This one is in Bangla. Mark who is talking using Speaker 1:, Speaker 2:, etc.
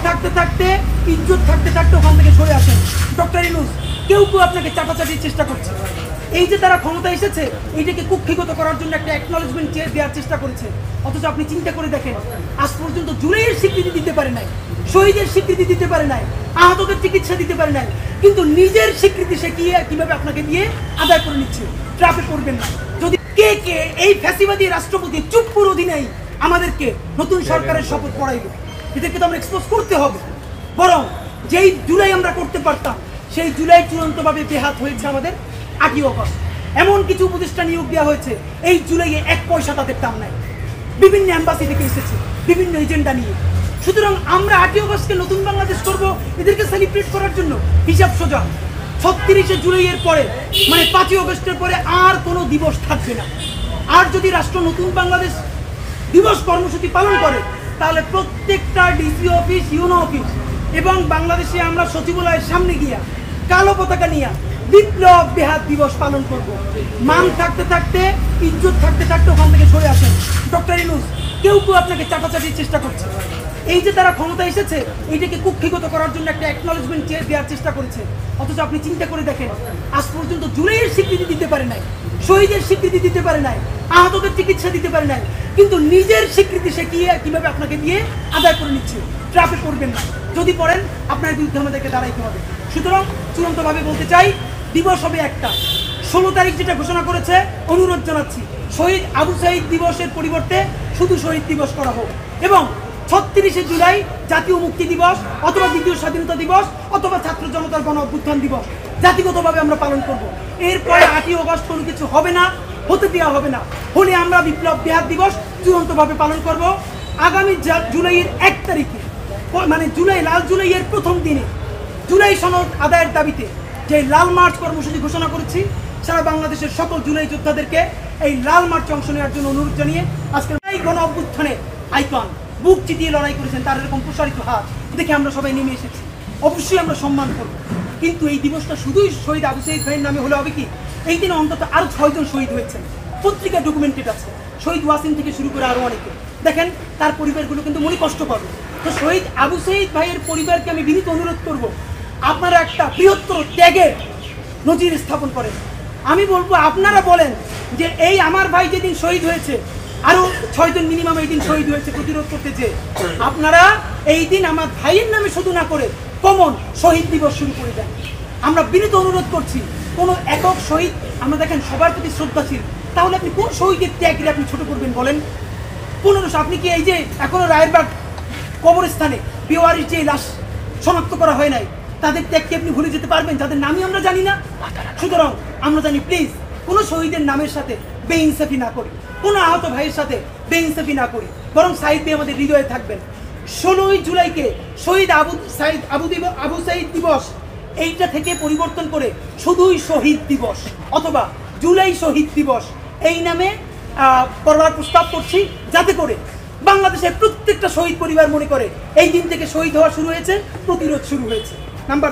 Speaker 1: থাকতে থাকতে ইজ্জত থাকতে থাকতে ওখান থেকে সরে আসেন। ডক্টর ইউনূস কেউ আপনাকে চাটাচাটির চেষ্টা করছে। এই যে তারা ক্ষমতা এসেছে এইটাকে কুক্ষিগত করার জন্য একটা অ্যাকনলেজমেন্ট দেওয়ার চেষ্টা করেছে, অথচ আপনি চিন্তা করে দেখেন আজ পর্যন্ত জুলাইয়ের স্বীকৃতি দিতে পারে নাই, শহীদের স্বীকৃতি দিতে পারে নাই, আহতদের চিকিৎসা দিতে পারে নাই, কিন্তু নিজের স্বীকৃতি সে কিভাবে আপনাকে দিয়ে আদায় করে নিচ্ছে। ট্রাফে করবেন না। যদি কে এই ফ্যাসিবাদী রাষ্ট্রপতি চুপ্পুর অধীনেই আমাদেরকে নতুন সরকারের শপথ পড়াইবে, এদেরকে তো আমরা এক্সপোজ করতে হবে। বরং যেই জুলাই আমরা করতে পারতাম সেই জুলাই চূড়ান্তভাবে বেহাত হয়েছে আমাদের 8ই অগস্ট। এমন কিছু উপদেষ্টা নিয়োগ দেওয়া হয়েছে এই জুলাইয়ে 1 পয়সা তাদের দাম নাই, বিভিন্ন অ্যাম্বাসি থেকে এসেছে বিভিন্ন এজেন্ডা নিয়ে। সুতরাং আমরা 8ই অগস্টকে নতুন বাংলাদেশ করব এদেরকে সেলিব্রেট করার জন্য। হিসাব সোজা, 36শে জুলাইয়ের পরে মানে 5ই অগস্টের পরে আর কোনো দিবস থাকবে না। আর যদি রাষ্ট্র নতুন বাংলাদেশ দিবস কর্মসূচি পালন করে তাহলে প্রত্যেকটা ডিসি অফিস, ইউনো অফিস এবং বাংলাদেশে আমরা সচিবালয়ের সামনে গিয়া কালো পতাকা নিয়ে বিপ্লব বেহাত দিবস পালন করব। মান থাকতে থাকতে ইজ্জত থাকতে থাকতে ওখান থেকে সরে আসেন। ডক্টর ইউনূস কেউ আপনাকে চাটাচাটির চেষ্টা করছে। এই যে তারা ক্ষমতা এসেছে এইটাকে কুক্ষিগত করার জন্য একটা অ্যাকনলেজমেন্ট দেওয়ার চেষ্টা করেছে, অথচ আপনি চিন্তা করে দেখেন আজ পর্যন্ত জুলাইয়ের স্বীকৃতি দিতে পারে নাই, শহীদের স্বীকৃতি দিতে পারে নাই, আহতদের চিকিৎসা দিতে পারে নাই, কিন্তু নিজের স্বীকৃতি সে কিভাবে আপনাকে দিয়ে আদায় করে নিচ্ছে। ট্রাফে করবেন না। যদি পড়েন আপনার বিরুদ্ধে আমাদেরকে দাঁড়াইতে হবে। সুতরাং চূড়ান্তভাবে বলতে চাই দিবস হবে একটা। 16 তারিখ যেটা ঘোষণা করেছে অনুরোধ জানাচ্ছি শহীদ আবু সাঈদ দিবসের পরিবর্তে শুধু শহীদ দিবস করা হোক এবং 36শে জুলাই জাতীয় মুক্তি দিবস অথবা দ্বিতীয় স্বাধীনতা দিবস অথবা ছাত্র জনতার গণ অভ্যুত্থান দিবস জাতিগতভাবে আমরা পালন করব। এরপরে 8ই অগস্ট কোনো কিছু হবে না, হতে দেওয়া হবে না। হলে আমরা বিপ্লব বেহাত দিবস চূড়ান্তভাবে পালন করব। আগামী জুলাইয়ের 1 তারিখে মানে লাল জুলাইয়ের প্রথম দিনে জুলাই সনদ আদায়ের দাবিতে যে লাল মার্চ কর্মসূচি ঘোষণা করেছি, সারা বাংলাদেশের সকল জুলাই যোদ্ধাদেরকে এই লাল মার্চে অংশ নেওয়ার জন্য অনুরোধ জানিয়ে আজকে এই গণ অভ্যুত্থানে আইকন বুক চিতিয়ে লড়াই করেছেন তার এরকম প্রসারিত হাত দেখে আমরা সবাই নেমে এসেছি। অবশ্যই আমরা সম্মান করব, কিন্তু এই দিবসটা শুধুই শহীদ আবু সাঈদ ভাইয়ের নামে হলে হবে কি? এই দিনে অন্তত আরো 6 জন শহীদ হয়েছেন, পত্রিকা ডকুমেন্টেড আছে। শহীদ ওয়াসিম থেকে শুরু করে আরো অনেকে, দেখেন তার পরিবারগুলো কিন্তু মনে কষ্ট পাবে। তো শহীদ আবু সাঈদ ভাইয়ের পরিবারকে আমি বিনীত অনুরোধ করব আপনারা একটা বৃহত্তর ত্যাগের নজির স্থাপন করেন। আমি বলবো আপনারা বলেন যে এই আমার ভাই যেদিন শহীদ হয়েছে আরো 6 জন মিনিমাম এই দিন শহীদ হয়েছে প্রতিরোধ করতে, যে আপনারা এই দিন আমার ভাইয়ের নামে শুধু না করে কমন শহীদ দিবস শুরু করে দেন। আমরা বিনীত অনুরোধ করছি কোনো একক শহীদ, আমরা দেখেন সবার প্রতি শ্রদ্ধাশীল, তাহলে আপনি কোন শহীদের ত্যাগকে আপনি ছোট করবেন বলেন? 1500 আপনি কি এই যে এখনো রায়েরবাগ কবরস্থানে বেওয়ারিশ যে লাশ শনাক্ত করা হয় নাই তাদের ত্যাগকে আপনি ভুলে যেতে পারবেন যাদের নামই আমরা জানি না? সুতরাং আমরা জানি প্লিজ কোনো শহীদের নামের সাথে বেইনসাফি না করি, কোনো আহত ভাইয়ের সাথে বেইনসাফি না করি, বরং সাঈদ ভাই আমাদের হৃদয়ে থাকবেন। 16ই জুলাইকে শহীদ আবু সাঈদ দিবস এইটা থেকে পরিবর্তন করে শুধুই শহীদ দিবস অথবা জুলাই শহীদ দিবস এই নামে করবার প্রস্তাব করছি, যাতে করে বাংলাদেশের প্রত্যেকটা শহীদ পরিবার মনে করে এই দিন থেকে শহীদ হওয়া শুরু হয়েছে, প্রতিরোধ শুরু হয়েছে। নাম্বার